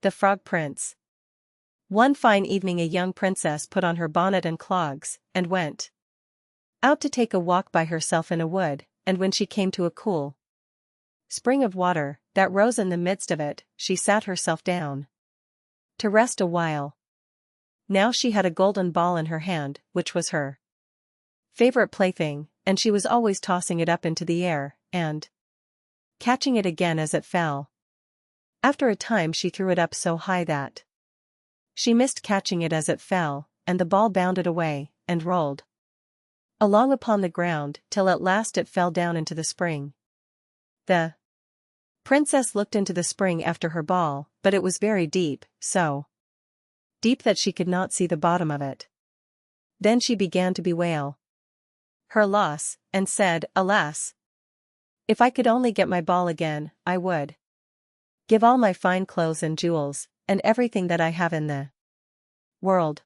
The Frog Prince. One fine evening a young princess put on her bonnet and clogs, and went out to take a walk by herself in a wood, and when she came to a cool spring of water that rose in the midst of it, she sat herself down to rest a while. Now she had a golden ball in her hand, which was her favorite plaything, and she was always tossing it up into the air, and catching it again as it fell. After a time she threw it up so high that she missed catching it as it fell, and the ball bounded away, and rolled along upon the ground, till at last it fell down into the spring. The princess looked into the spring after her ball, but it was very deep, so deep that she could not see the bottom of it. Then she began to bewail her loss, and said, "Alas! If I could only get my ball again, I would give all my fine clothes and jewels, and everything that I have in the world."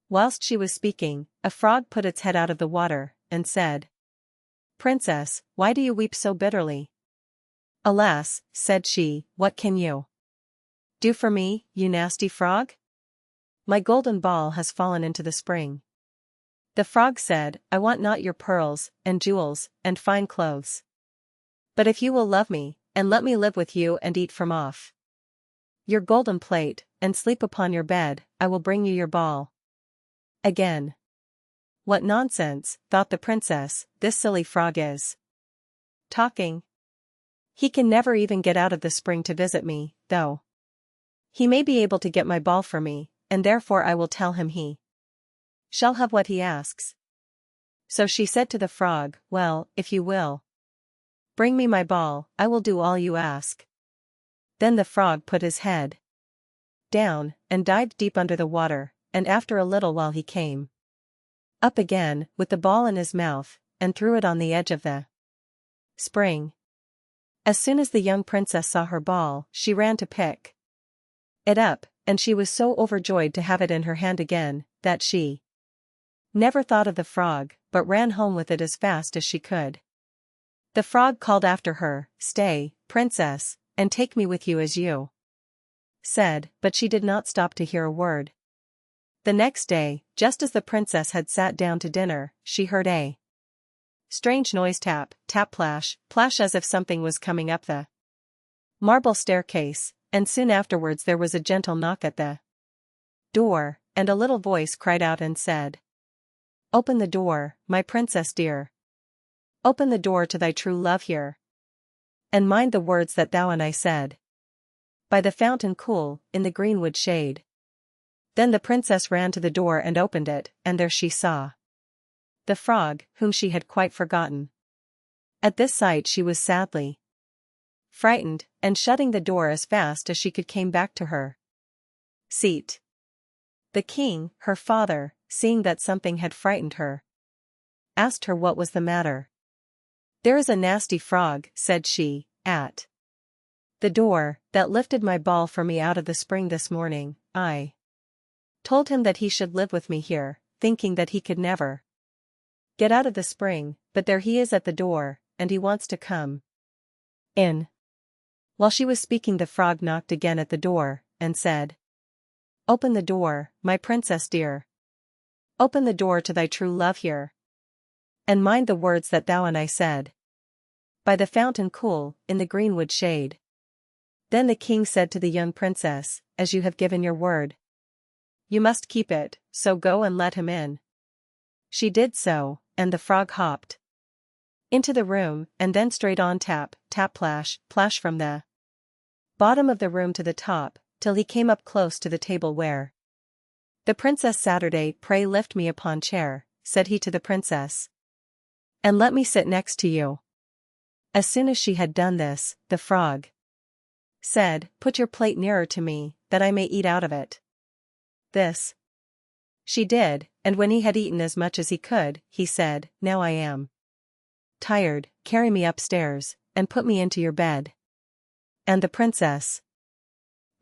Whilst she was speaking, a frog put its head out of the water, and said, "Princess, why do you weep so bitterly?" "Alas," said she, "what can you do for me, you nasty frog? My golden ball has fallen into the spring." The frog said, "I want not your pearls, and jewels, and fine clothes. But if you will love me, and let me live with you and eat from off your golden plate, and sleep upon your bed, I will bring you your ball again." "What nonsense," thought the princess, "this silly frog is talking. He can never even get out of the spring to visit me, though he may be able to get my ball for me, and therefore I will tell him he shall have what he asks." So she said to the frog, "Well, if you will bring me my ball, I will do all you ask." Then the frog put his head down, and dived deep under the water, and after a little while he came up again, with the ball in his mouth, and threw it on the edge of the spring. As soon as the young princess saw her ball, she ran to pick it up, and she was so overjoyed to have it in her hand again, that she never thought of the frog, but ran home with it as fast as she could. The frog called after her, "Stay, princess, and take me with you as you said," but she did not stop to hear a word. The next day, just as the princess had sat down to dinner, she heard a strange noise, tap, tap, plash, plash, as if something was coming up the marble staircase, and soon afterwards there was a gentle knock at the door, and a little voice cried out and said, "Open the door, my princess dear. Open the door to thy true love here. And mind the words that thou and I said by the fountain cool, in the greenwood shade." Then the princess ran to the door and opened it, and there she saw the frog, whom she had quite forgotten. At this sight she was sadly frightened, and shutting the door as fast as she could came back to her seat. The king, her father, seeing that something had frightened her, asked her what was the matter. "There is a nasty frog," said she, "at the door, that lifted my ball for me out of the spring this morning. I told him that he should live with me here, thinking that he could never get out of the spring, but there he is at the door, and he wants to come in." While she was speaking the frog knocked again at the door, and said, "Open the door, my princess dear. Open the door to thy true love here. And mind the words that thou and I said by the fountain cool, in the greenwood shade." Then the king said to the young princess, "As you have given your word, you must keep it, so go and let him in." She did so, and the frog hopped into the room, and then straight on, tap, tap, plash, plash, from the bottom of the room to the top, till he came up close to the table where the princess Saturday. "Pray lift me upon chair," said he to the princess, "and let me sit next to you." As soon as she had done this, the frog said, "Put your plate nearer to me, that I may eat out of it." This she did, and when he had eaten as much as he could, he said, "Now I am tired, carry me upstairs, and put me into your bed." And the princess,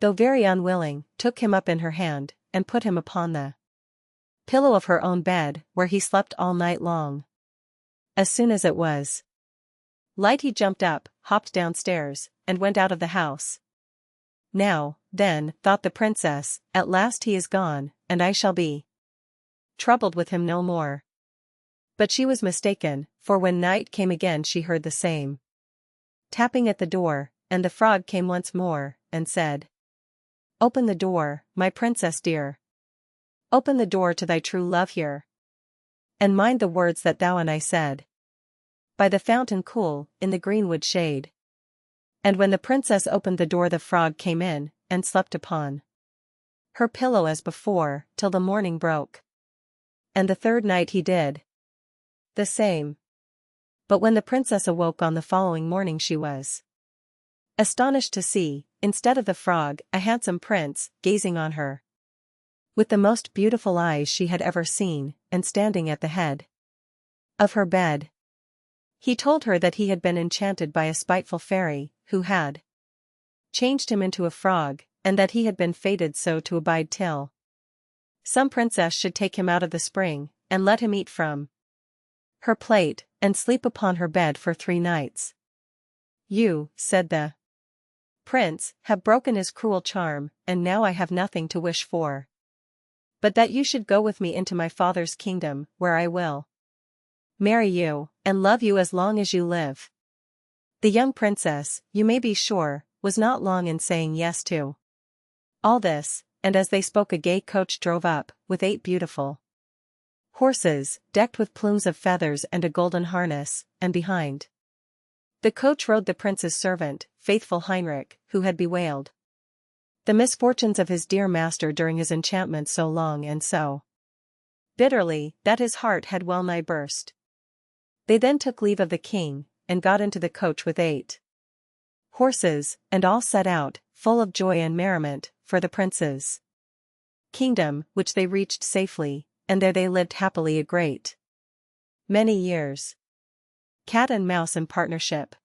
though very unwilling, took him up in her hand, and put him upon the pillow of her own bed, where he slept all night long. As soon as it was light he jumped up, hopped downstairs, and went out of the house. Now, then, thought the princess, at last he is gone, and I shall be troubled with him no more. But she was mistaken, for when night came again she heard the same tapping at the door, and the frog came once more, and said, "Open the door, my princess dear. Open the door to thy true love here. And mind the words that thou and I said, by the fountain cool, in the greenwood shade." And when the princess opened the door the frog came in, and slept upon her pillow as before, till the morning broke. And the third night he did the same. But when the princess awoke on the following morning she was astonished to see, instead of the frog, a handsome prince, gazing on her with the most beautiful eyes she had ever seen, and standing at the head of her bed. He told her that he had been enchanted by a spiteful fairy, who had changed him into a frog, and that he had been fated so to abide till some princess should take him out of the spring, and let him eat from her plate, and sleep upon her bed for 3 nights. "You," said the prince, "have broken his cruel charm, and now I have nothing to wish for but that you should go with me into my father's kingdom, where I will marry you, and love you as long as you live." The young princess, you may be sure, was not long in saying yes to all this, and as they spoke a gay coach drove up, with 8 beautiful horses, decked with plumes of feathers and a golden harness, and behind the coach rode the prince's servant, faithful Heinrich, who had bewailed the misfortunes of his dear master during his enchantment so long and so bitterly, that his heart had well nigh burst. They then took leave of the king, and got into the coach with 8 horses, and all set out, full of joy and merriment, for the prince's kingdom, which they reached safely, and there they lived happily a great many years. Cat and Mouse in Partnership.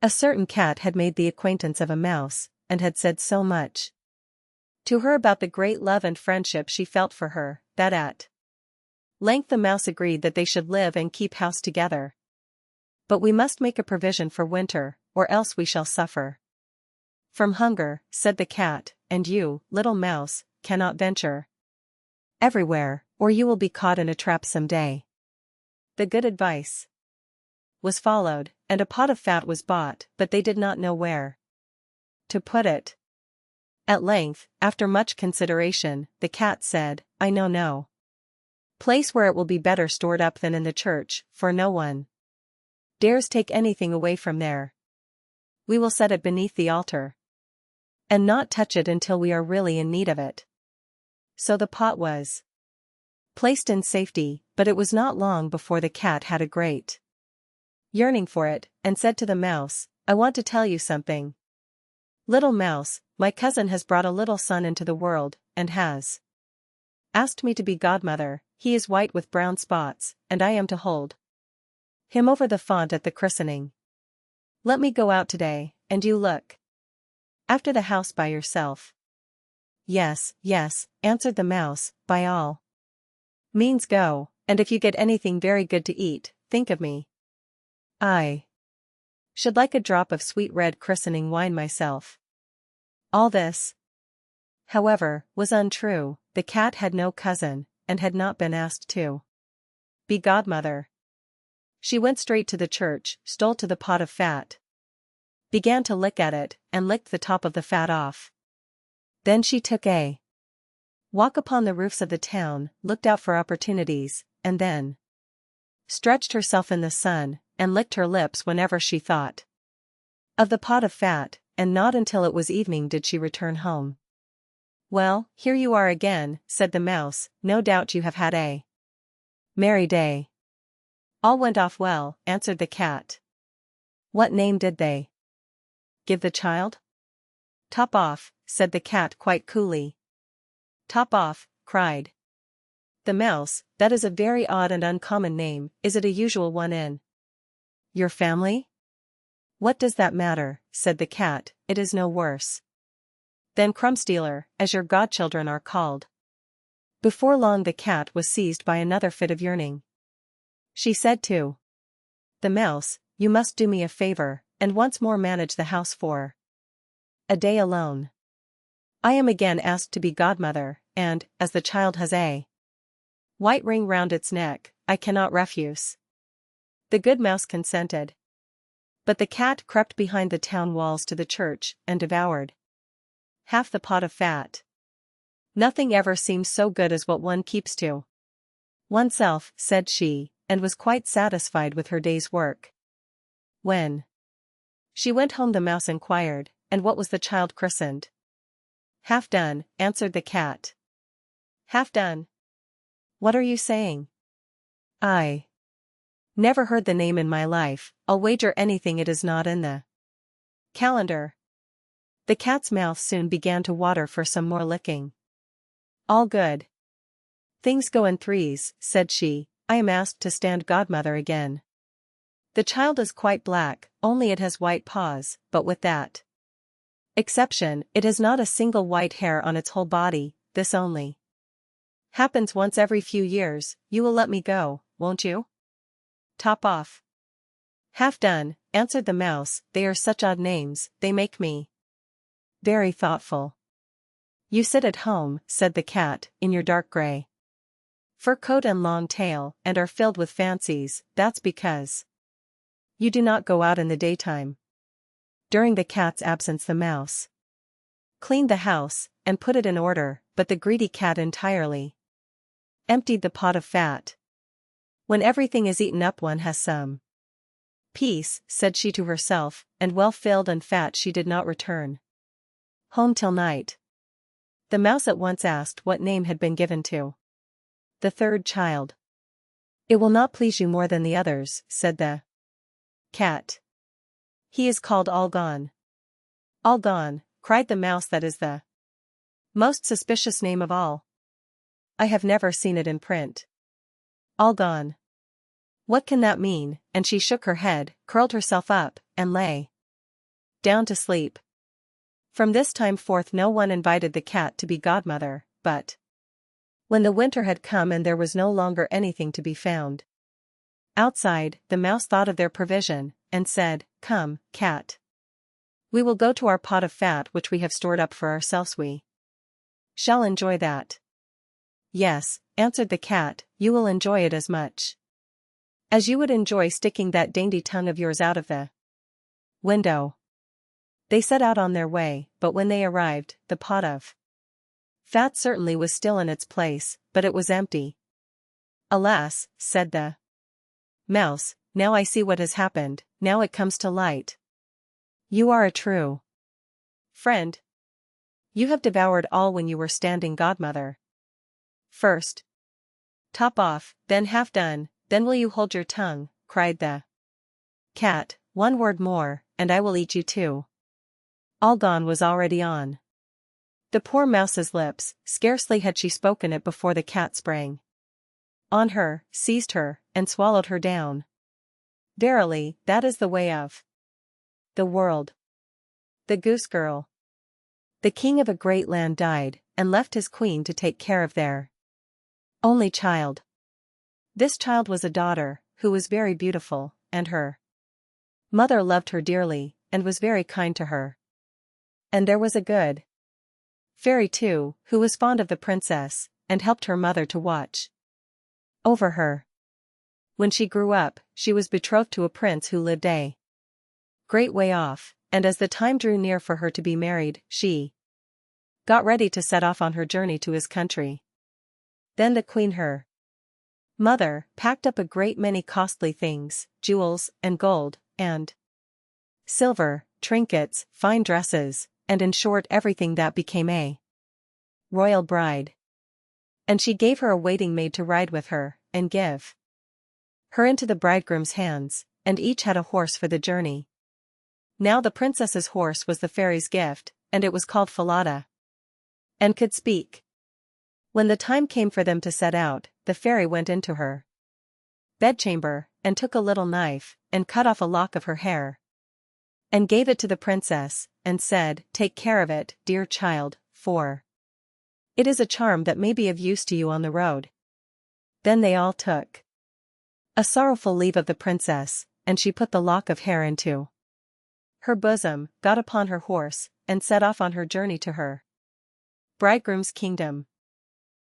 A certain cat had made the acquaintance of a mouse, and had said so much to her about the great love and friendship she felt for her, that at length the mouse agreed that they should live and keep house together. "But we must make a provision for winter, or else we shall suffer from hunger," said the cat, "and you, little mouse, cannot venture everywhere, or you will be caught in a trap some day." The good advice was followed, and a pot of fat was bought, but they did not know where to put it. At length, after much consideration, the cat said, "I know no place where it will be better stored up than in the church, for no one dares take anything away from there. We will set it beneath the altar, and not touch it until we are really in need of it." So the pot was placed in safety, but it was not long before the cat had a great yearning for it, and said to the mouse, "I want to tell you something. Little mouse, my cousin has brought a little son into the world, and has asked me to be godmother. He is white with brown spots, and I am to hold him over the font at the christening. Let me go out today, and you look after the house by yourself." "Yes, yes," answered the mouse, "by all means go, and if you get anything very good to eat, think of me. I should like a drop of sweet red christening wine myself." All this, however, was untrue. The cat had no cousin, and had not been asked to be godmother. She went straight to the church, stole to the pot of fat, began to lick at it, and licked the top of the fat off. Then she took a walk upon the roofs of the town, looked out for opportunities, and then stretched herself in the sun, and licked her lips whenever she thought of the pot of fat, and not until it was evening did she return home. "Well, here you are again," said the mouse, "no doubt you have had a merry day." "All went off well," answered the cat. "What name did they give the child?" "Top off," said the cat quite coolly. "Top off," cried the mouse, "that is a very odd and uncommon name. Is it a usual one in your family?" "What does that matter?" said the cat, "it is no worse than Crumbstealer, as your godchildren are called." Before long the cat was seized by another fit of yearning. She said to the mouse, "You must do me a favor, and once more manage the house for a day alone." I am again asked to be godmother, and, as the child has a white ring round its neck, I cannot refuse." The good mouse consented. But the cat crept behind the town walls to the church and devoured half the pot of fat. "Nothing ever seems so good as what one keeps to oneself," said she, and was quite satisfied with her day's work. When she went home, the mouse inquired, "And what was the child christened?" "Half done," answered the cat. "Half done? What are you saying? I never heard the name in my life. I'll wager anything it is not in the calendar." The cat's mouth soon began to water for some more licking. "All good things go in threes," said she. "I am asked to stand godmother again. The child is quite black, only it has white paws, but with that exception, it has not a single white hair on its whole body. This only happens once every few years. You will let me go, won't you?" "Top off." "Half done," answered the mouse. "They are such odd names, they make me very thoughtful." "You sit at home," said the cat, "in your dark gray fur coat and long tail, and are filled with fancies. That's because you do not go out in the daytime." During the cat's absence, the mouse cleaned the house and put it in order, but the greedy cat entirely emptied the pot of fat. "When everything is eaten up, one has some peace," said she to herself, and well filled and fat she did not return home till night. The mouse at once asked what name had been given to the third child. "It will not please you more than the others," said the cat. "He is called All Gone." "All Gone," cried the mouse. "That is the most suspicious name of all. I have never seen it in print. All Gone. What can that mean?" And she shook her head, curled herself up, and lay down to sleep. From this time forth no one invited the cat to be godmother, but when the winter had come and there was no longer anything to be found outside, the mouse thought of their provision, and said, "Come, cat. We will go to our pot of fat which we have stored up for ourselves. We shall enjoy that." "Yes," answered the cat, "you will enjoy it as much as you would enjoy sticking that dainty tongue of yours out of the window." They set out on their way, but when they arrived, the pot of fat certainly was still in its place, but it was empty. "Alas," said the mouse, "now I see what has happened, now it comes to light. You are a true friend. You have devoured all when you were standing godmother. First top off, then half done, then will you hold your tongue?" cried the cat. "One word more, and I will eat you too." All Gone was already on the poor mouse's lips. Scarcely had she spoken it before the cat sprang on her, seized her, and swallowed her down. Verily, that is the way of the world. The Goose Girl. The king of a great land died, and left his queen to take care of their only child. This child was a daughter, who was very beautiful, and her mother loved her dearly, and was very kind to her. And there was a good fairy too, who was fond of the princess, and helped her mother to watch over her. When she grew up, she was betrothed to a prince who lived a great way off, and as the time drew near for her to be married, she got ready to set off on her journey to his country. Then the queen, her mother, packed up a great many costly things, jewels, and gold, and silver, trinkets, fine dresses, and in short everything that became a royal bride. And she gave her a waiting maid to ride with her, and give her into the bridegroom's hands, and each had a horse for the journey. Now the princess's horse was the fairy's gift, and it was called Falada, and could speak. When the time came for them to set out, the fairy went into her bedchamber, and took a little knife, and cut off a lock of her hair, and gave it to the princess, and said, "Take care of it, dear child, for it is a charm that may be of use to you on the road." Then they all took a sorrowful leave of the princess, and she put the lock of hair into her bosom, got upon her horse, and set off on her journey to her Bridegroom's Kingdom.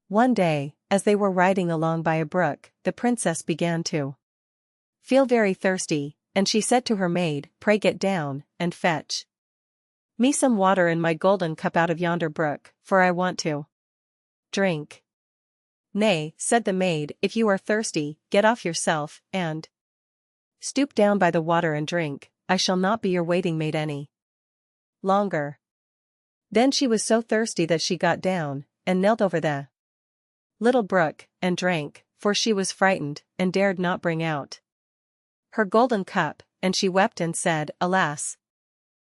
One day, as they were riding along by a brook, the princess began to feel very thirsty, and she said to her maid, "Pray get down, and fetch me some water in my golden cup out of yonder brook, for I want to drink." "Nay," said the maid, "if you are thirsty, get off yourself, and stoop down by the water and drink. I shall not be your waiting maid any longer." Then she was so thirsty that she got down, and knelt over the little brook, and drank, for she was frightened, and dared not bring out her golden cup, and she wept and said, "Alas!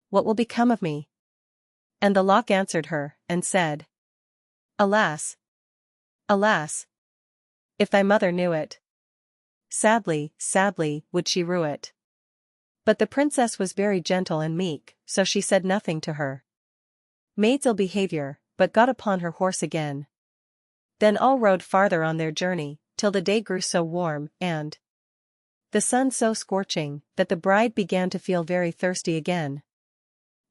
What will become of me?" And the lock answered her, and said, "Alas! Alas! If thy mother knew it, sadly, sadly, would she rue it." But the princess was very gentle and meek, so she said nothing to her maid's ill behavior, but got upon her horse again. Then all rode farther on their journey, till the day grew so warm, and the sun so scorching, that the bride began to feel very thirsty again.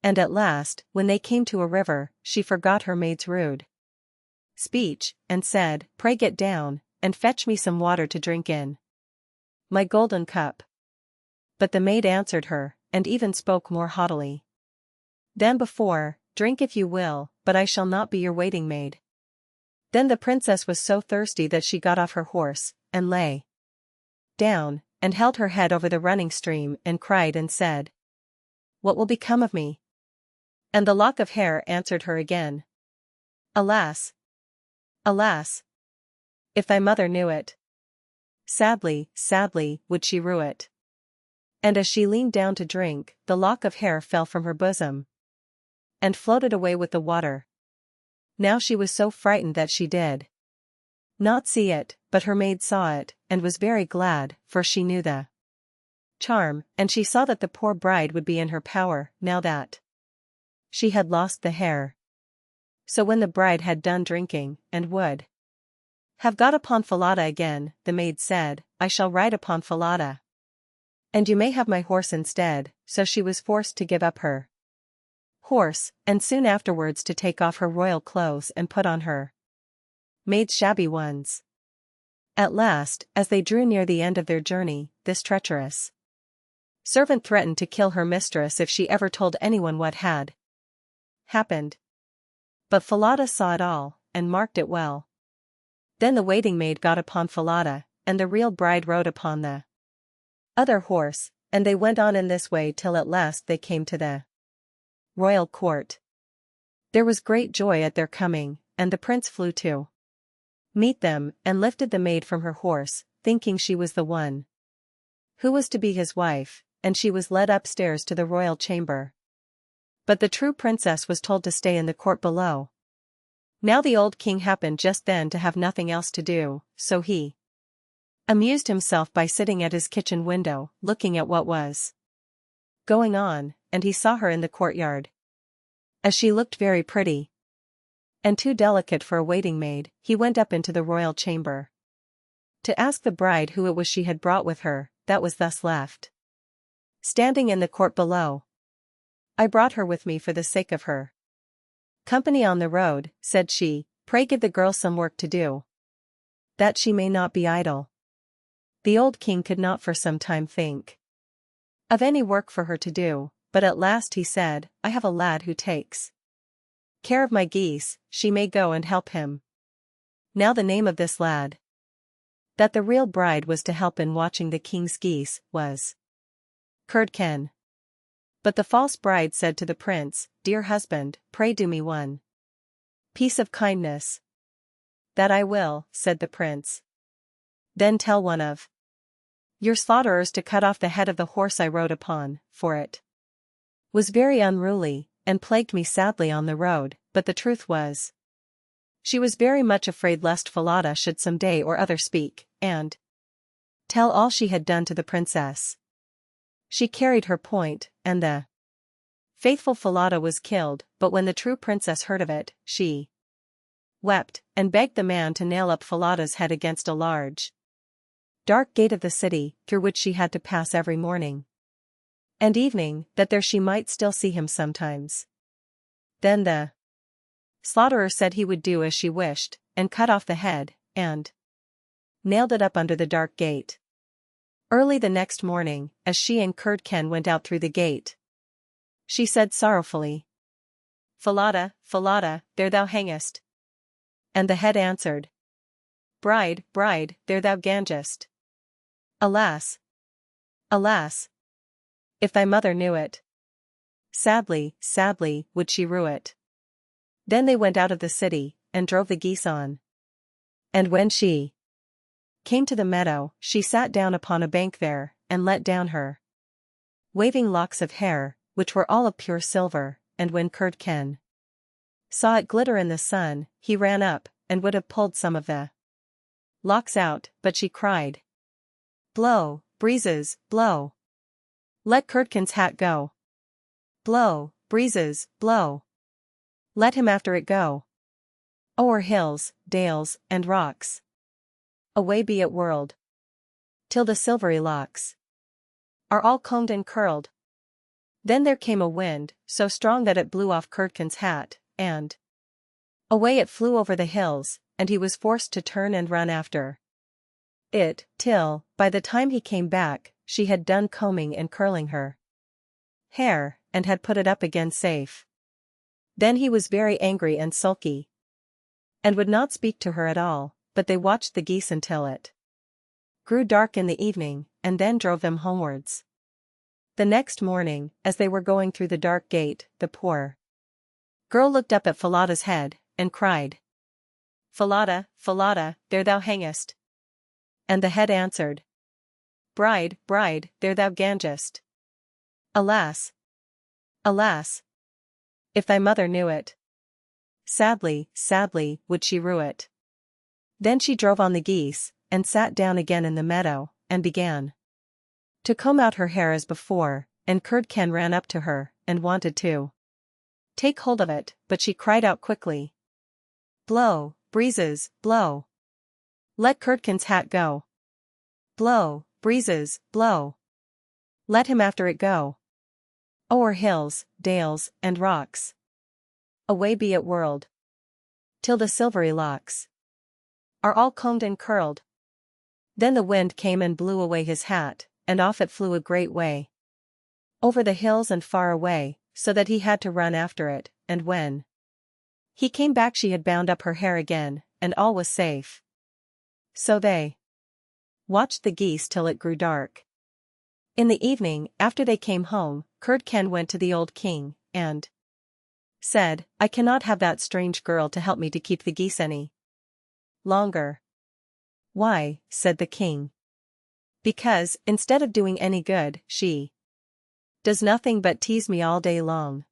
And at last, when they came to a river, she forgot her maid's rude speech, and said, "Pray get down, and fetch me some water to drink in my golden cup." But the maid answered her, and even spoke more haughtily than before, "Drink if you will, but I shall not be your waiting maid." Then the princess was so thirsty that she got off her horse, and lay down, and held her head over the running stream, and cried and said, "What will become of me?" And the lock of hair answered her again, "Alas! Alas! If thy mother knew it, sadly, sadly, would she rue it." And as she leaned down to drink, the lock of hair fell from her bosom and floated away with the water. Now she was so frightened that she did not see it, but her maid saw it, and was very glad, for she knew the charm, and she saw that the poor bride would be in her power, now that she had lost the hair. So when the bride had done drinking, and would have got upon Falada again, the maid said, "I shall ride upon Falada, and you may have my horse instead." So she was forced to give up her horse, and soon afterwards to take off her royal clothes and put on her maid's shabby ones. At last, as they drew near the end of their journey, this treacherous servant threatened to kill her mistress if she ever told anyone what had happened. But Falada saw it all, and marked it well. Then the waiting maid got upon Falada, and the real bride rode upon the other horse, and they went on in this way till at last they came to the royal court. There was great joy at their coming, and the prince flew to meet them, and lifted the maid from her horse, thinking she was the one who was to be his wife, and she was led upstairs to the royal chamber. But the true princess was told to stay in the court below. Now the old king happened just then to have nothing else to do, so he amused himself by sitting at his kitchen window, looking at what was going on, and he saw her in the courtyard. As she looked very pretty and too delicate for a waiting maid, he went up into the royal chamber to ask the bride who it was she had brought with her, that was thus left standing in the court below. "I brought her with me for the sake of her company on the road," said she. "Pray give the girl some work to do, that she may not be idle." The old king could not for some time think of any work for her to do, but at last he said, "I have a lad who takes care of my geese, she may go and help him." Now the name of this lad that the real bride was to help in watching the king's geese was Curdken. But the false bride said to the prince, "Dear husband, pray do me one piece of kindness." "That I will," said the prince. "Then tell one of your slaughterers to cut off the head of the horse I rode upon, for it was very unruly, and plagued me sadly on the road." But the truth was, she was very much afraid lest Falada should some day or other speak, and tell all she had done to the princess. She carried her point, and the faithful Falada was killed. But when the true princess heard of it, she wept, and begged the man to nail up Falada's head against a large, dark gate of the city, through which she had to pass every morning and evening, that there she might still see him sometimes. Then the Slaughterer said he would do as she wished, and cut off the head, and nailed it up under the dark gate. Early the next morning, as she and Curdken went out through the gate, she said sorrowfully, Falada, Falada, there thou hangest. And the head answered, Bride, bride, there thou gangest. Alas! Alas! If thy mother knew it, sadly, sadly, would she rue it. Then they went out of the city, and drove the geese on. And when she came to the meadow, she sat down upon a bank there, and let down her waving locks of hair, which were all of pure silver, and when Curdken saw it glitter in the sun, he ran up, and would have pulled some of the locks out, but she cried, Blow, breezes, blow. Let Curdken's hat go. Blow, breezes, blow. Let him after it go. O'er hills, dales, and rocks, away be it whirled, till the silvery locks are all combed and curled. Then there came a wind, so strong that it blew off Curdken's hat, and away it flew over the hills, and he was forced to turn and run after it, till, by the time he came back, she had done combing and curling her hair, and had put it up again safe. Then he was very angry and sulky, and would not speak to her at all, but they watched the geese until it grew dark in the evening, and then drove them homewards. The next morning, as they were going through the dark gate, the poor girl looked up at Falada's head, and cried, Falada, Falada, there thou hangest. And the head answered, Bride, bride, there thou gangest. Alas! Alas! If thy mother knew it, sadly, sadly, would she rue it. Then she drove on the geese, and sat down again in the meadow, and began to comb out her hair as before, and Curdken ran up to her, and wanted to take hold of it, but she cried out quickly, Blow, breezes, blow. Let Curdken's hat go. Blow, breezes, blow. Let him after it go. O'er hills, dales, and rocks, away be it whirled, till the silvery locks are all combed and curled. Then the wind came and blew away his hat, and off it flew a great way over the hills and far away, so that he had to run after it, and when he came back she had bound up her hair again, and all was safe. So they watched the geese till it grew dark. In the evening, after they came home, Curdken went to the old king, and said, I cannot have that strange girl to help me to keep the geese any longer. Why, said the king. Because, instead of doing any good, she does nothing but tease me all day long.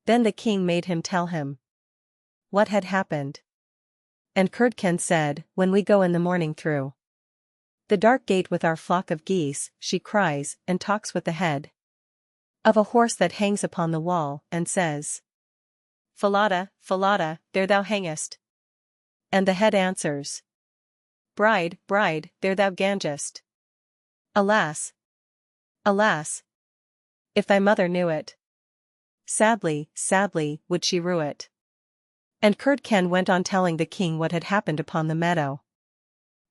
Then the king made him tell him what had happened. And Curdken said, When we go in the morning through the dark gate with our flock of geese, she cries, and talks with the head of a horse that hangs upon the wall, and says, Falada, Falada, there thou hangest. And the head answers, Bride, bride, there thou gangest. Alas! Alas! If thy mother knew it, sadly, sadly, would she rue it. And Curdken went on telling the king what had happened upon the meadow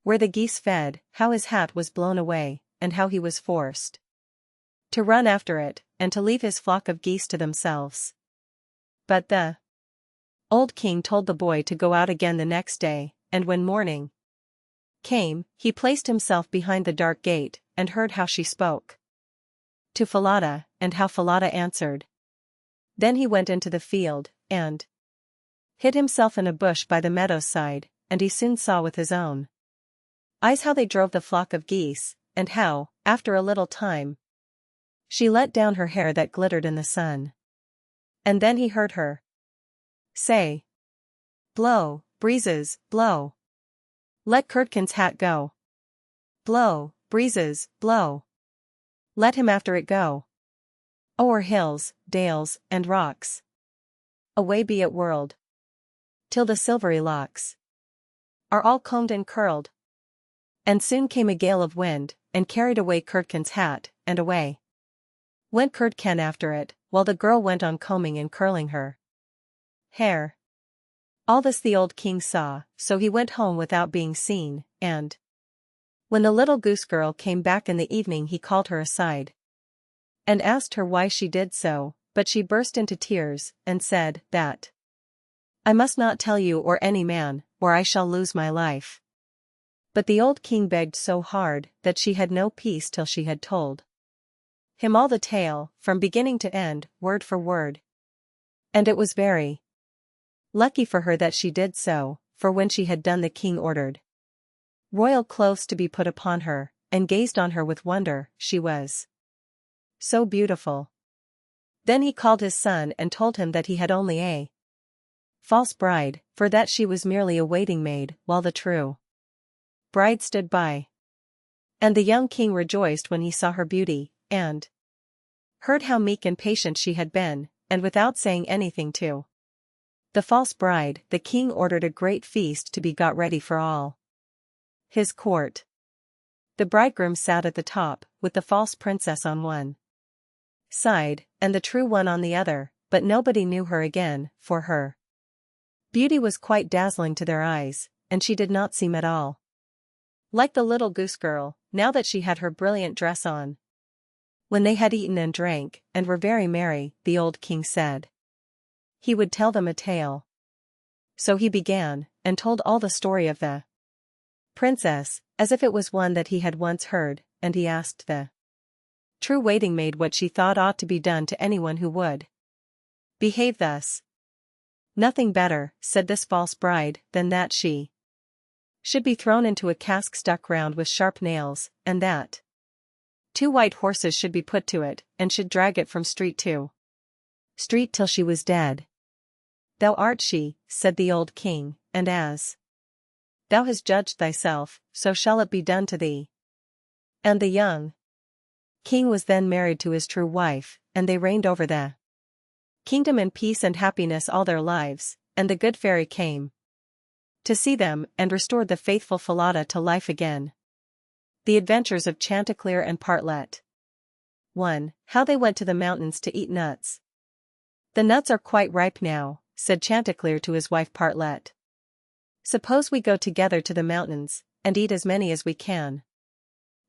where the geese fed, how his hat was blown away, and how he was forced to run after it, and to leave his flock of geese to themselves. But the old king told the boy to go out again the next day, and when morning came, he placed himself behind the dark gate, and heard how she spoke to Falada, and how Falada answered. Then he went into the field, and hid himself in a bush by the meadow's side, and he soon saw with his own eyes how they drove the flock of geese, and how, after a little time, she let down her hair that glittered in the sun. And then he heard her say, Blow, breezes, blow. Let Curdken's hat go. Blow, breezes, blow. Let him after it go. O'er hills, dales, and rocks, away be it whirled, till the silvery locks are all combed and curled. And soon came a gale of wind, and carried away Curdken's hat, and away went Curdken after it, while the girl went on combing and curling her hair. All this the old king saw, so he went home without being seen, and when the little goose girl came back in the evening he called her aside and asked her why she did so, but she burst into tears, and said that I must not tell you or any man, or I shall lose my life. But the old king begged so hard that she had no peace till she had told him all the tale, from beginning to end, word for word. And it was very lucky for her that she did so, for when she had done the king ordered royal clothes to be put upon her, and gazed on her with wonder. She was so beautiful. Then he called his son and told him that he had only a false bride, for that she was merely a waiting maid, while the true bride stood by. And the young king rejoiced when he saw her beauty, and heard how meek and patient she had been, and without saying anything to the false bride, the king ordered a great feast to be got ready for all his court. The bridegroom sat at the top, with the false princess on one side, and the true one on the other, but nobody knew her again, for her beauty was quite dazzling to their eyes, and she did not seem at all like the little goose girl, now that she had her brilliant dress on. When they had eaten and drank, and were very merry, the old king said he would tell them a tale. So he began, and told all the story of the princess, as if it was one that he had once heard, and he asked the true waiting maid what she thought ought to be done to anyone who would behave thus. Nothing better, said this false bride, than that she should be thrown into a cask stuck round with sharp nails, and that 2 white horses should be put to it, and should drag it from street to street till she was dead. Thou art she, said the old king, and as thou hast judged thyself, so shall it be done to thee. And the young king was then married to his true wife, and they reigned over the kingdom in peace and happiness all their lives, and the good fairy came to see them, and restored the faithful Falada to life again. The Adventures of Chanticleer and Partlet. 1. How they went to the mountains to eat nuts. The nuts are quite ripe now, said Chanticleer to his wife Partlet. Suppose we go together to the mountains, and eat as many as we can,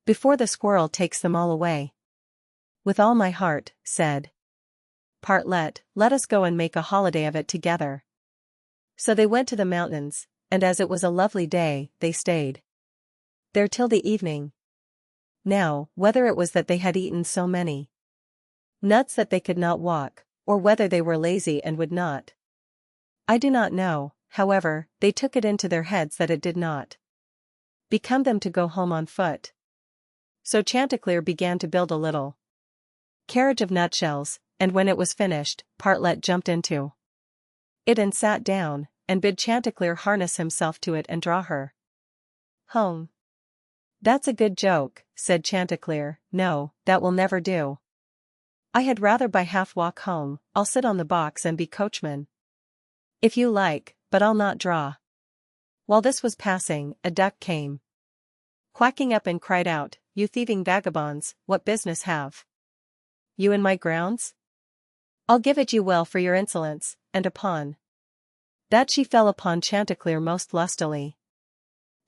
before the squirrel takes them all away. With all my heart, said Partlet, let us go and make a holiday of it together. So they went to the mountains, and as it was a lovely day, they stayed there till the evening. Now, whether it was that they had eaten so many nuts that they could not walk, or whether they were lazy and would not, I do not know. However, they took it into their heads that it did not become them to go home on foot. So Chanticleer began to build a little carriage of nutshells, and when it was finished, Partlet jumped into it and sat down, and bid Chanticleer harness himself to it and draw her home. That's a good joke, said Chanticleer. No, that will never do. I had rather by half walk home. I'll sit on the box and be coachman, if you like, but I'll not draw. While this was passing, a duck came quacking up and cried out, You thieving vagabonds, what business have you in my grounds? I'll give it you well for your insolence. And upon that she fell upon Chanticleer most lustily.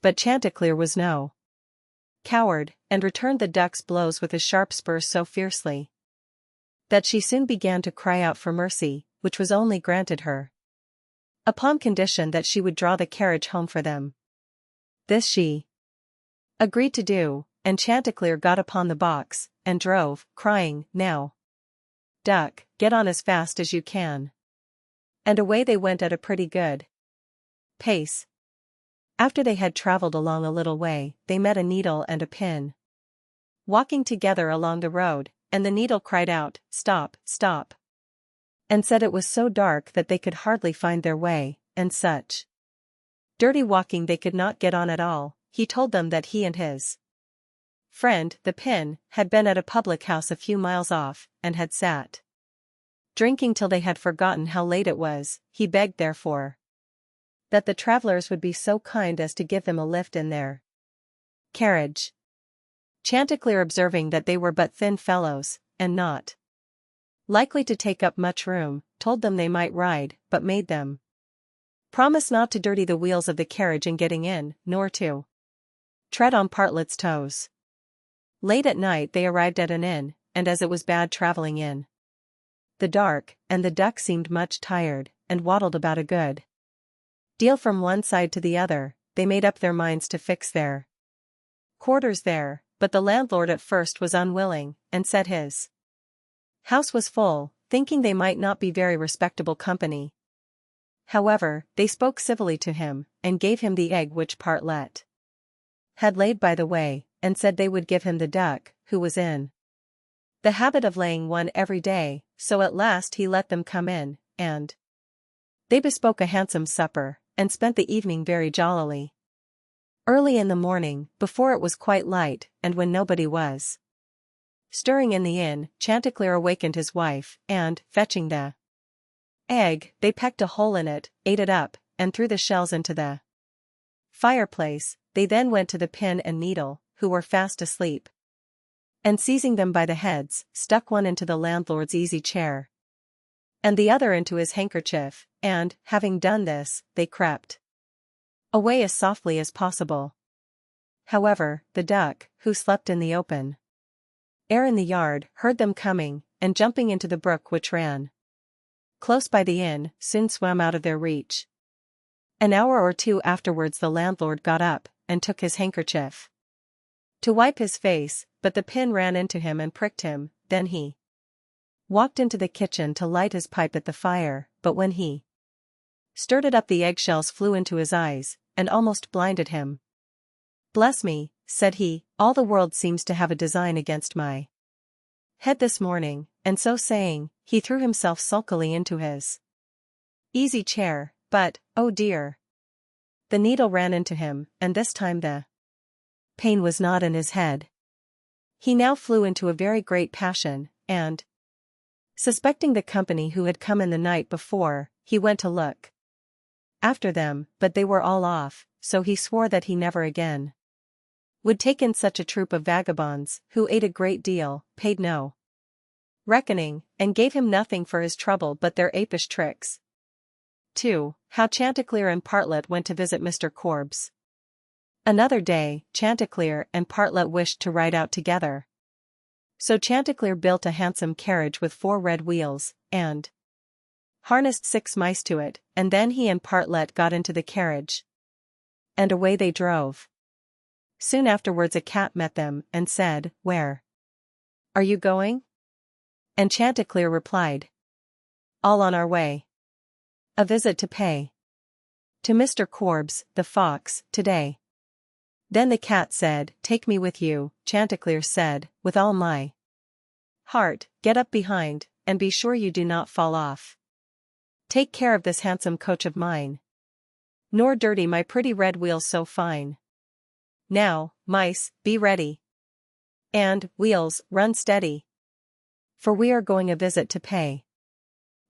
But Chanticleer was no coward, and returned the duck's blows with his sharp spurs so fiercely that she soon began to cry out for mercy, which was only granted her upon condition that she would draw the carriage home for them. This she agreed to do, and Chanticleer got upon the box, and drove, crying, Now, duck, get on as fast as you can. And away they went at a pretty good pace. After they had travelled along a little way, they met a needle and a pin walking together along the road, and the needle cried out, Stop, stop, and said it was so dark that they could hardly find their way, and such dirty walking they could not get on at all. He told them that he and his friend, the pin, had been at a public house a few miles off, and had sat drinking till they had forgotten how late it was. He begged therefore that the travellers would be so kind as to give them a lift in their carriage. Chanticleer, observing that they were but thin fellows, and not likely to take up much room, told them they might ride, but made them Promise not to dirty the wheels of the carriage in getting in, nor to tread on Partlet's toes. Late at night they arrived at an inn, and as it was bad traveling in the dark, and the duck seemed much tired, and waddled about a good deal from one side to the other, they made up their minds to fix their quarters there, but the landlord at first was unwilling, and said his house was full, thinking they might not be very respectable company. However, they spoke civilly to him, and gave him the egg which Partlet had laid by the way, and said they would give him the duck, who was in the habit of laying one every day, so at last he let them come in, and they bespoke a handsome supper, and spent the evening very jollily. Early in the morning, before it was quite light, and when nobody was stirring in the inn, Chanticleer awakened his wife, and, fetching the egg, they pecked a hole in it, ate it up, and threw the shells into the fireplace. They then went to the pin and needle, who were fast asleep, and seizing them by the heads, stuck one into the landlord's easy chair, and the other into his handkerchief, and, having done this, they crept away as softly as possible. However, the duck, who slept in the open air in the yard, heard them coming, and jumping into the brook which ran close by the inn, soon swam out of their reach. An hour or two afterwards the landlord got up, and took his handkerchief to wipe his face, but the pin ran into him and pricked him. Then he walked into the kitchen to light his pipe at the fire, but when he stirred it up the eggshells flew into his eyes, and almost blinded him. "Bless me," said he, "all the world seems to have a design against my head this morning," and so saying, he threw himself sulkily into his easy chair, but, oh dear! The needle ran into him, and this time the pain was not in his head. He now flew into a very great passion, and, suspecting the company who had come in the night before, he went to look after them, but they were all off, so he swore that he never again would take in such a troop of vagabonds, who ate a great deal, paid no reckoning, and gave him nothing for his trouble but their apish tricks. 2. How Chanticleer and Partlet went to visit Mr. Korbes. Another day, Chanticleer and Partlet wished to ride out together. So Chanticleer built a handsome carriage with 4 red wheels, and harnessed 6 mice to it, and then he and Partlet got into the carriage, and away they drove. Soon afterwards a cat met them, and said, "Where are you going?" And Chanticleer replied, "All on our way. A visit to pay to Mr. Korbes, the fox, today." Then the cat said, "Take me with you." Chanticleer said, "With all my heart. Get up behind, and be sure you do not fall off. Take care of this handsome coach of mine, nor dirty my pretty red wheels so fine. Now, mice, be ready, and, wheels, run steady, for we are going a visit to pay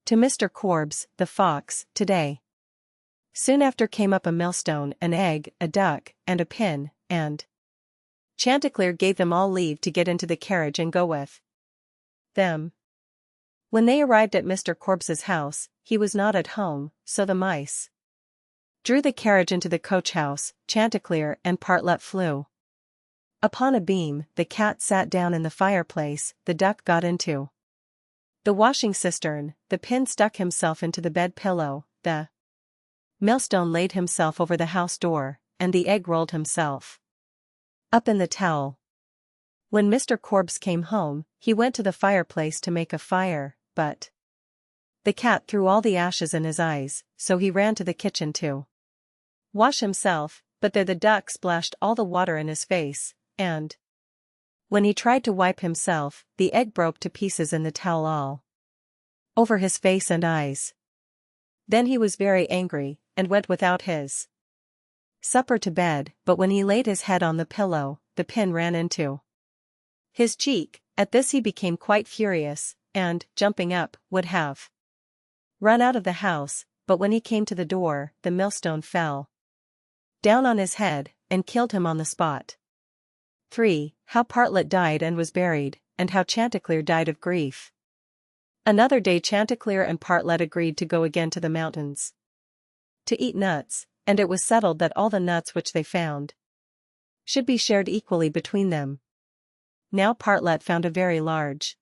to Mr. Korbes, the fox, today." Soon after came up a millstone, an egg, a duck, and a pin, and Chanticleer gave them all leave to get into the carriage and go with them. When they arrived at Mr. Korbes's house, he was not at home, so the mice drew the carriage into the coach-house. Chanticleer and Partlet flew upon a beam, the cat sat down in the fireplace, the duck got into the washing cistern, the pin stuck himself into the bed pillow, the millstone laid himself over the house door, and the egg rolled himself up in the towel. When Mr. Korbes came home, he went to the fireplace to make a fire, but the cat threw all the ashes in his eyes, so he ran to the kitchen to wash himself, but there the duck splashed all the water in his face, and when he tried to wipe himself, the egg broke to pieces in the towel all over his face and eyes. Then he was very angry, and went without his supper to bed, but when he laid his head on the pillow, the pin ran into his cheek. At this he became quite furious, and, jumping up, would have run out of the house, but when he came to the door, the millstone fell down on his head, and killed him on the spot. 3. How Partlet died and was buried, and how Chanticleer died of grief. Another day Chanticleer and Partlet agreed to go again to the mountains to eat nuts, and it was settled that all the nuts which they found should be shared equally between them. Now Partlet found a very large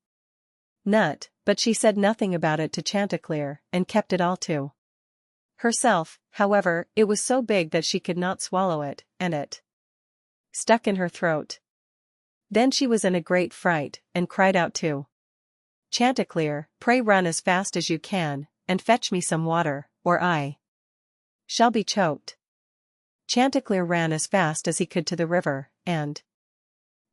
nut, but she said nothing about it to Chanticleer, and kept it all to herself. However, it was so big that she could not swallow it, and it stuck in her throat. Then she was in a great fright, and cried out to Chanticleer, "Pray run as fast as you can, and fetch me some water, or I shall be choked." Chanticleer ran as fast as he could to the river, and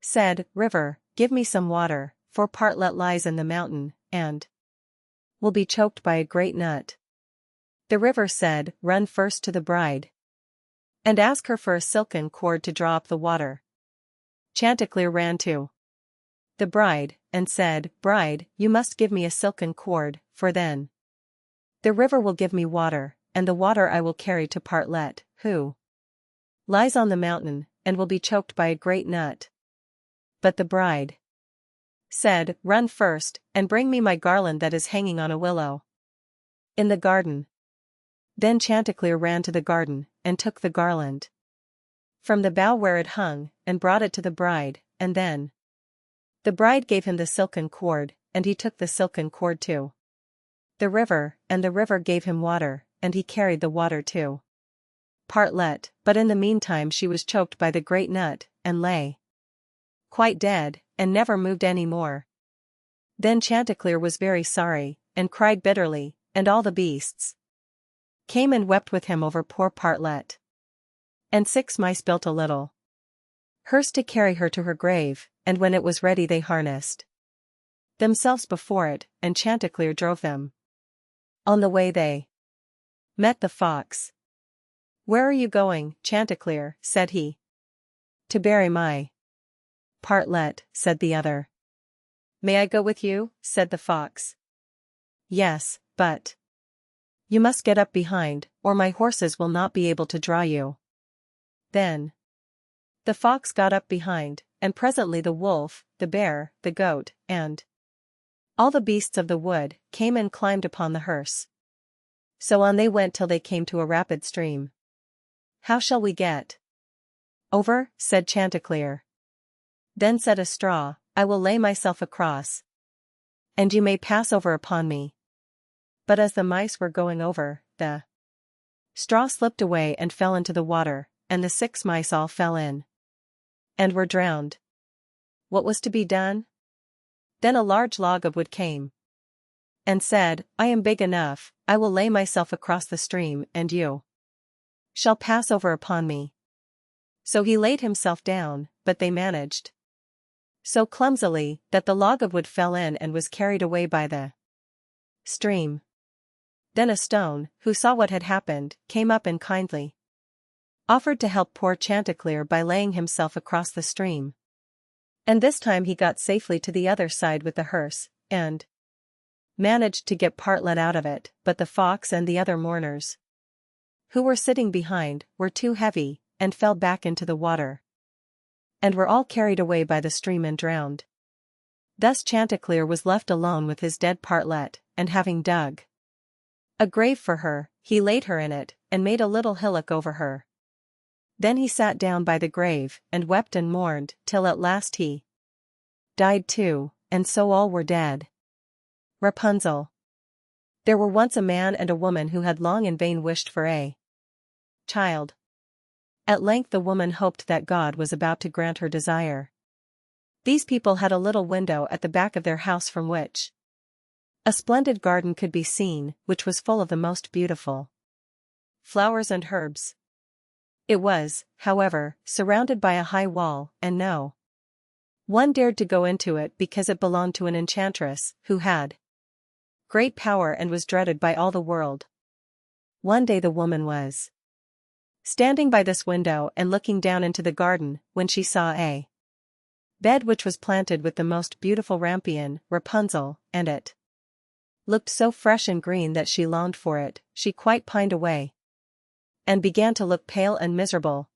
said, "River, give me some water, for Partlet lies in the mountain, and will be choked by a great nut." The river said, "Run first to the bride, and ask her for a silken cord to draw up the water." Chanticleer ran to the bride, and said, "Bride, you must give me a silken cord, for then the river will give me water, and the water I will carry to Partlet, who lies on the mountain, and will be choked by a great nut." But the bride said, "Run first, and bring me my garland that is hanging on a willow in the garden." Then Chanticleer ran to the garden, and took the garland from the bough where it hung, and brought it to the bride, and then the bride gave him the silken cord, and he took the silken cord to the river, and the river gave him water, and he carried the water to Partlet, but in the meantime she was choked by the great nut, and lay quite dead, and never moved any more. Then Chanticleer was very sorry, and cried bitterly, and all the beasts came and wept with him over poor Partlet. And 6 mice built a little hearse to carry her to her grave, and when it was ready they harnessed themselves before it, and Chanticleer drove them. On the way they met the fox. "Where are you going, Chanticleer?" said he. "To bury my Partlet," said the other. "May I go with you?" said the fox. "Yes, but you must get up behind, or my horses will not be able to draw you." Then the fox got up behind, and presently the wolf, the bear, the goat, and all the beasts of the wood came and climbed upon the hearse. So on they went till they came to a rapid stream. "How shall we get over?" said Chanticleer. Then said a straw, "I will lay myself across, and you may pass over upon me." But as the mice were going over, the straw slipped away and fell into the water, and the 6 mice all fell in and were drowned. What was to be done? Then a large log of wood came and said, "I am big enough, I will lay myself across the stream, and you shall pass over upon me." So he laid himself down, but they managed so clumsily that the log of wood fell in and was carried away by the stream. Then a stone, who saw what had happened, came up and kindly offered to help poor Chanticleer by laying himself across the stream. And this time he got safely to the other side with the hearse, and managed to get Partlet out of it, but the fox and the other mourners, who were sitting behind, were too heavy, and fell back into the water, and were all carried away by the stream and drowned. Thus Chanticleer was left alone with his dead Partlet, and having dug a grave for her, he laid her in it, and made a little hillock over her. Then he sat down by the grave, and wept and mourned, till at last he died too, and so all were dead. Rapunzel. There were once a man and a woman who had long in vain wished for a child. At length the woman hoped that God was about to grant her desire. These people had a little window at the back of their house from which a splendid garden could be seen, which was full of the most beautiful flowers and herbs. It was, however, surrounded by a high wall, and no one dared to go into it because it belonged to an enchantress, who had great power and was dreaded by all the world. One day the woman was standing by this window and looking down into the garden, when she saw a bed which was planted with the most beautiful rampion, Rapunzel, and it looked so fresh and green that she longed for it. She quite pined away, and began to look pale and miserable.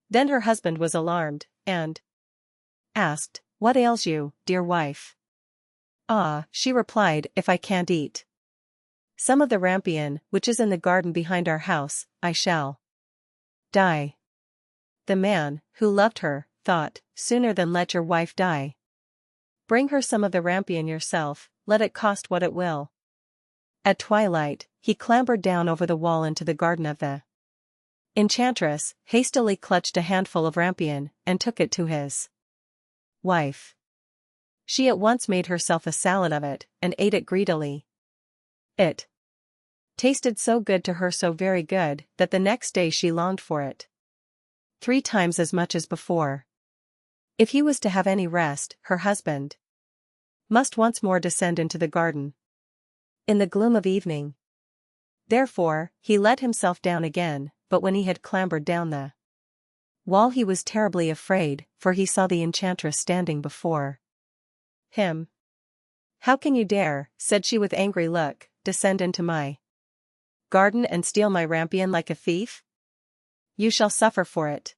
Then her husband was alarmed, and asked, "What ails you, dear wife?" "Ah," she replied, "if I can't eat Some of the rampion, which is in the garden behind our house, I shall die. The man, who loved her, thought, sooner than let your wife die. Bring her some of the rampion yourself, let it cost what it will. At twilight, he clambered down over the wall into the garden of the enchantress, hastily clutched a handful of rampion, and took it to his wife. She at once made herself a salad of it, and ate it greedily. It tasted so good to her, so very good, that the next day she longed for it 3 times as much as before. If he was to have any rest, her husband must once more descend into the garden in the gloom of evening. Therefore, he let himself down again, but when he had clambered down the wall he was terribly afraid, for he saw the enchantress standing before him. "How can you dare," said she with angry look, "descend into my garden and steal my rampion like a thief? You shall suffer for it."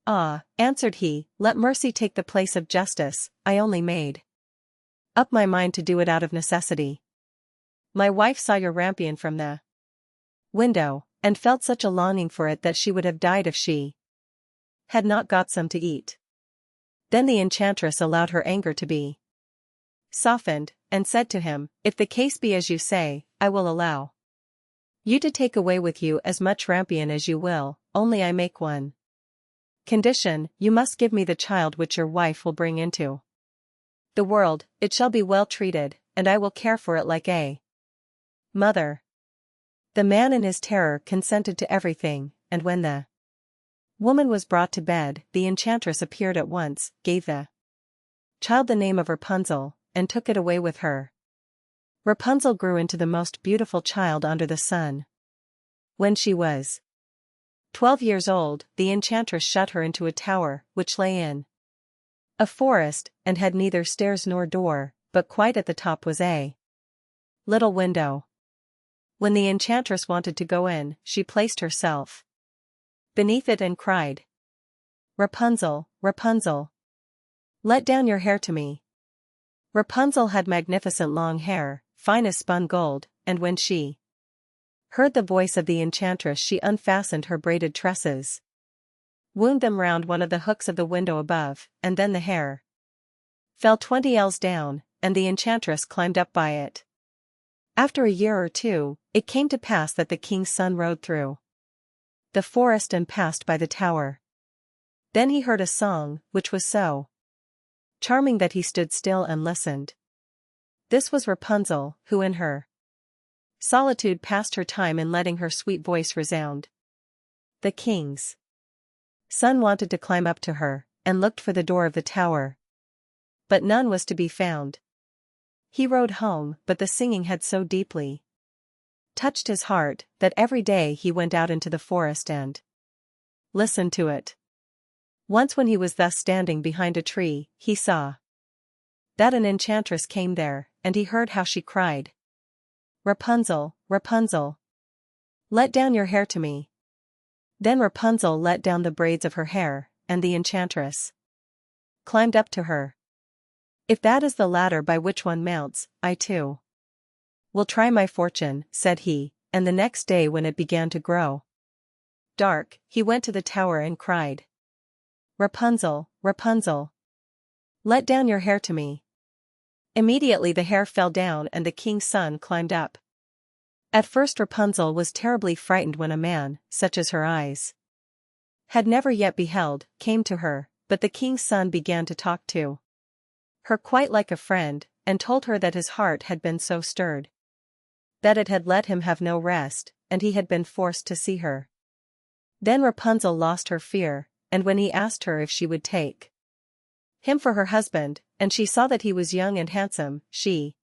"Ah," answered he, "let mercy take the place of justice, I only made up my mind to do it out of necessity. My wife saw your rampion from the window, and felt such a longing for it that she would have died if she had not got some to eat." Then the enchantress allowed her anger to be softened, and said to him, "If the case be as you say, I will allow you to take away with you as much rampion as you will, only I make one condition: you must give me the child which your wife will bring into the world. It shall be well treated, and I will care for it like a mother." The man in his terror consented to everything, and when the woman was brought to bed, the enchantress appeared at once, gave the child the name of Rapunzel, and took it away with her. Rapunzel grew into the most beautiful child under the sun. When she was 12 years old, the enchantress shut her into a tower, which lay in a forest, and had neither stairs nor door, but quite at the top was a little window. When the enchantress wanted to go in, she placed herself beneath it and cried, "Rapunzel, Rapunzel, let down your hair to me." Rapunzel had magnificent long hair, fine as spun gold, and when she heard the voice of the enchantress she unfastened her braided tresses, wound them round one of the hooks of the window above, and then the hair fell 20 ells down, and the enchantress climbed up by it. After a year or 2, it came to pass that the king's son rode through the forest and passed by the tower. Then he heard a song, which was so charming that he stood still and listened. This was Rapunzel, who in her solitude passed her time in letting her sweet voice resound. The king's son wanted to climb up to her, and looked for the door of the tower, but none was to be found. He rode home, but the singing had so deeply touched his heart, that every day he went out into the forest and listened to it. Once when he was thus standing behind a tree, he saw that an enchantress came there, and he heard how she cried, "Rapunzel, Rapunzel, let down your hair to me." Then Rapunzel let down the braids of her hair, and the enchantress climbed up to her. "If that is the ladder by which one mounts, I too will try my fortune," said he, and the next day when it began to grow dark, he went to the tower and cried, "Rapunzel, Rapunzel, let down your hair to me." Immediately the hair fell down and the king's son climbed up. At first Rapunzel was terribly frightened when a man, such as her eyes had never yet beheld, came to her, but the king's son began to talk to her quite like a friend, and told her that his heart had been so stirred that it had let him have no rest, and he had been forced to see her. Then Rapunzel lost her fear, and when he asked her if she would take him for her husband, and she saw that he was young and handsome, she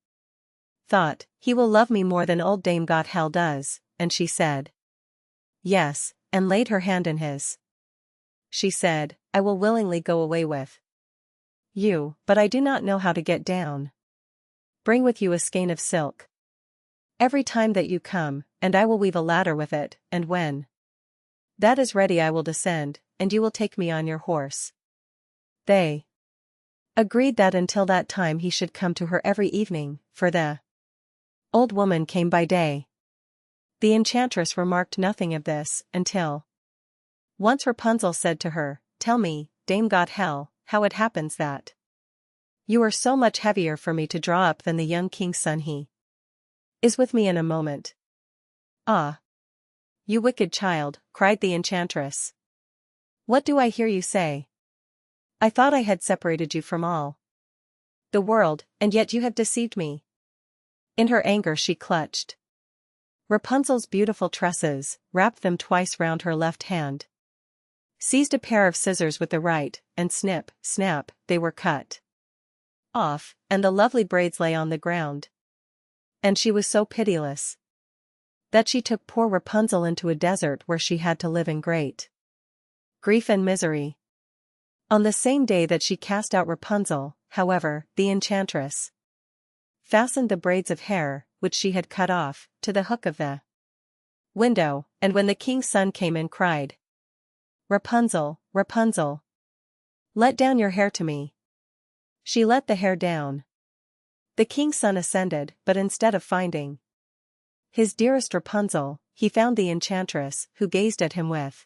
thought, "He will love me more than old Dame Gothel does," and she said, "Yes," and laid her hand in his. She said, "I will willingly go away with you, but I do not know how to get down. Bring with you a skein of silk every time that you come, and I will weave a ladder with it, and when that is ready I will descend, and you will take me on your horse." They agreed that until that time he should come to her every evening, for the old woman came by day. The enchantress remarked nothing of this, until once Rapunzel said to her, "Tell me, Dame Gothel, how it happens that you are so much heavier for me to draw up than the young king's son. He is with me in a moment." "Ah! You wicked child," cried the enchantress. "What do I hear you say? I thought I had separated you from all the world, and yet you have deceived me." In her anger she clutched Rapunzel's beautiful tresses, wrapped them twice round her left hand, seized a pair of scissors with the right, and snip, snap, they were cut off, and the lovely braids lay on the ground. And she was so pitiless that she took poor Rapunzel into a desert where she had to live in great grief and misery. On the same day that she cast out Rapunzel, however, the enchantress fastened the braids of hair, which she had cut off, to the hook of the window, and when the king's son came in cried, "Rapunzel, Rapunzel, let down your hair to me." She let the hair down. The king's son ascended, but instead of finding his dearest Rapunzel, he found the enchantress, who gazed at him with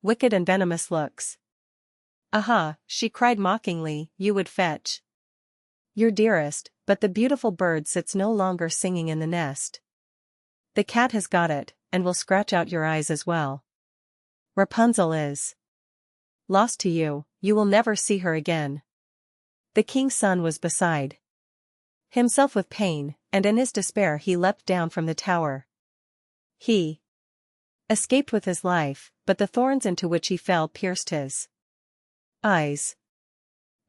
wicked and venomous looks. "Aha," she cried mockingly, "you would fetch your dearest, but the beautiful bird sits no longer singing in the nest. The cat has got it, and will scratch out your eyes as well. Rapunzel is lost to you, you will never see her again." The king's son was beside himself with pain, and in his despair he leapt down from the tower. He escaped with his life, but the thorns into which he fell pierced his eyes.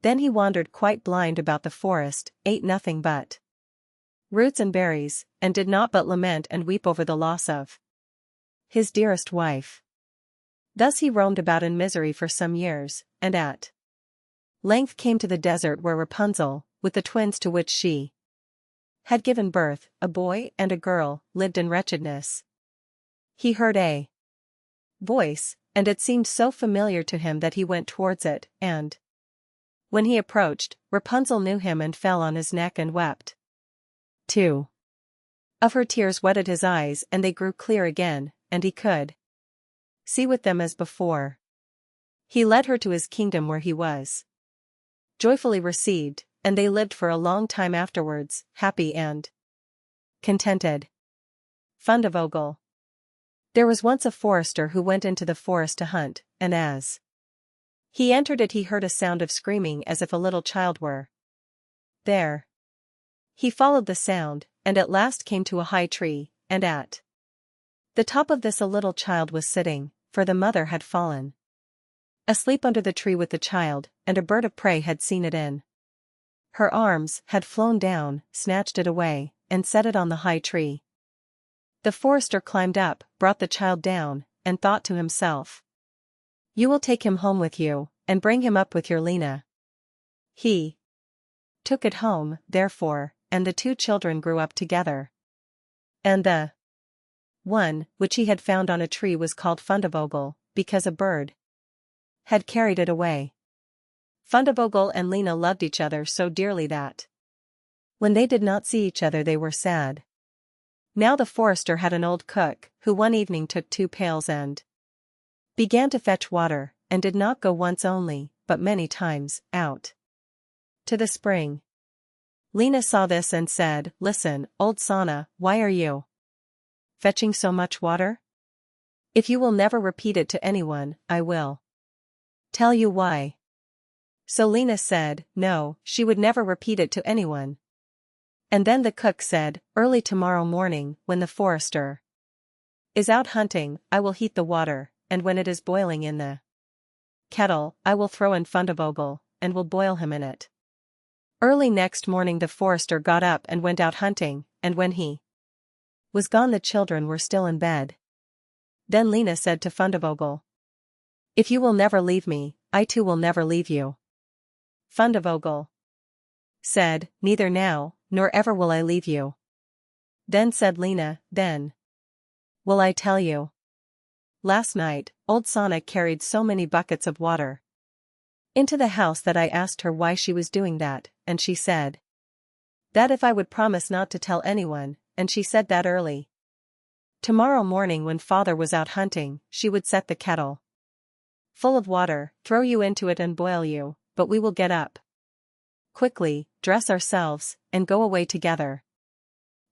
Then he wandered quite blind about the forest, ate nothing but roots and berries, and did not but lament and weep over the loss of his dearest wife. Thus he roamed about in misery for some years, and at length came to the desert where Rapunzel, with the twins to which she had given birth, a boy and a girl, lived in wretchedness. He heard a voice, and it seemed so familiar to him that he went towards it, and when he approached, Rapunzel knew him and fell on his neck and wept. 2 of her tears wetted his eyes, and they grew clear again, and he could see with them as before. He led her to his kingdom where he was joyfully received, and they lived for a long time afterwards, happy and contented. Fundevogel. There was once a forester who went into the forest to hunt, and as he entered it he heard a sound of screaming as if a little child were there. He followed the sound, and at last came to a high tree, and at the top of this a little child was sitting, for the mother had fallen asleep under the tree with the child, and a bird of prey had seen it in her arms, had flown down, snatched it away, and set it on the high tree. The forester climbed up, brought the child down, and thought to himself, "You will take him home with you, and bring him up with your Lena." He took it home, therefore, and the two children grew up together. And the one, which he had found on a tree, was called Fundevogel, because a bird had carried it away. Fundevogel and Lena loved each other so dearly that when they did not see each other they were sad. Now the forester had an old cook, who one evening took 2 pails and began to fetch water, and did not go once only, but many times, out to the spring. Lena saw this and said, "Listen, old Sana, why are you fetching so much water? If you will never repeat it to anyone, I will tell you why." So Lena said, no, she would never repeat it to anyone. And then the cook said, "Early tomorrow morning, when the forester is out hunting, I will heat the water, and when it is boiling in the kettle, I will throw in Fundevogel, and will boil him in it." Early next morning the forester got up and went out hunting, and when he was gone the children were still in bed. Then Lena said to Fundevogel, "If you will never leave me, I too will never leave you." Fundevogel said, "Neither now, nor ever will I leave you." Then said Lena, "Then will I tell you. Last night, old Sana carried so many buckets of water into the house that I asked her why she was doing that, and she said that if I would promise not to tell anyone, and she said that early tomorrow morning when father was out hunting, she would set the kettle full of water, throw you into it and boil you, but we will get up quickly, dress ourselves, and go away together.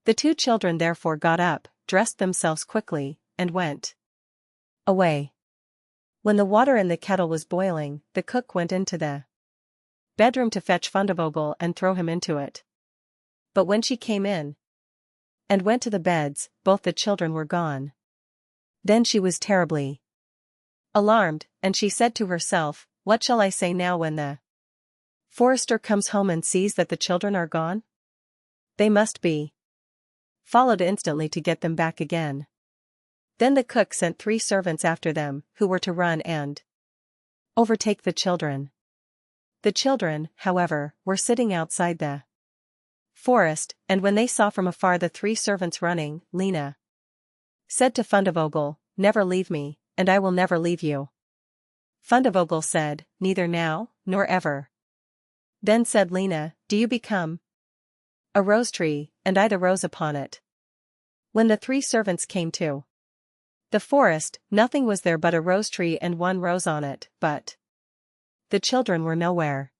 The two children therefore got up, dressed themselves quickly, and went away. When the water in the kettle was boiling, the cook went into the bedroom to fetch Fundevogel and throw him into it. But when she came in and went to the beds, both the children were gone. Then she was terribly alarmed, and she said to herself, "What shall I say now when the forester comes home and sees that the children are gone? They must be followed instantly to get them back again." Then the cook sent 3 servants after them, who were to run and overtake the children. The children, however, were sitting outside the forest, and when they saw from afar the 3 servants running, Lena said to Fundevogel, "Never leave me, and I will never leave you." Fundevogel said, "Neither now, nor ever." Then said Lena, "Do you become a rose tree, and I the rose upon it." When the 3 servants came to the forest, nothing was there but a rose tree and 1 rose on it, but the children were nowhere.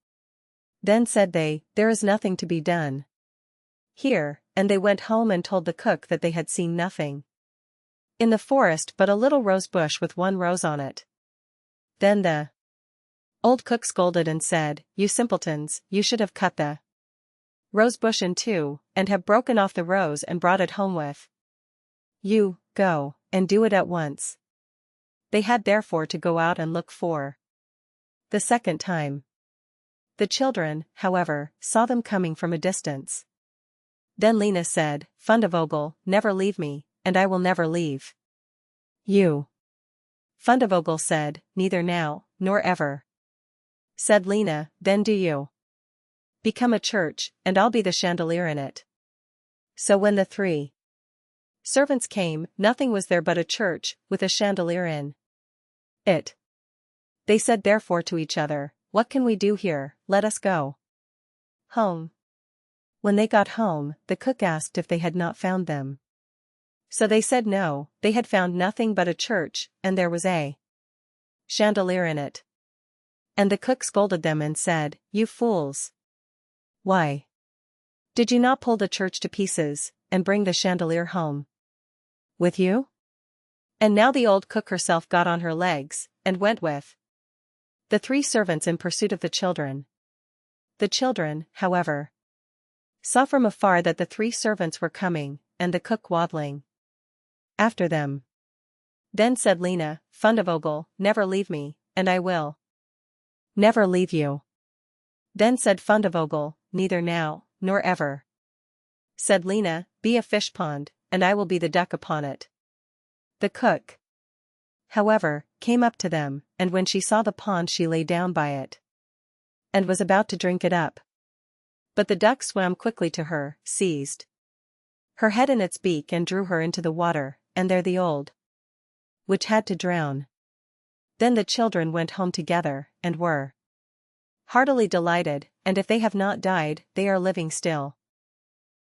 Then said they, "There is nothing to be done here," and they went home and told the cook that they had seen nothing in the forest but a little rose bush with 1 rose on it. Then the old cook scolded and said, "You simpletons, you should have cut the rose bush in 2, and have broken off the rose and brought it home with you. Go, and do it at once." They had therefore to go out and look for the second time. The children, however, saw them coming from a distance. Then Lena said, "Fundevogel, never leave me, and I will never leave you." Fundevogel said, "Neither now, nor ever." Said Lena, "Then do you become a church, and I'll be the chandelier in it." So when the 3 servants came, nothing was there but a church, with a chandelier in it. They said therefore to each other, "What can we do here? Let us go home." When they got home, the cook asked if they had not found them. So they said no, they had found nothing but a church, and there was a chandelier in it. And the cook scolded them and said, "You fools! Why did you not pull the church to pieces, and bring the chandelier home with you?" And now the old cook herself got on her legs, and went with the 3 servants in pursuit of the children. The children, however, saw from afar that the 3 servants were coming, and the cook waddling after them. Then said Lena, "Fundevogel, never leave me, and I will never leave you." Then said Fundevogel, "Neither now, nor ever." Said Lena, "Be a fish pond, and I will be the duck upon it." The cook, however, came up to them, and when she saw the pond she lay down by it, and was about to drink it up. But the duck swam quickly to her, seized her head in its beak and drew her into the water, and there the old witch had to drown. Then the children went home together, and were heartily delighted, and if they have not died, they are living still.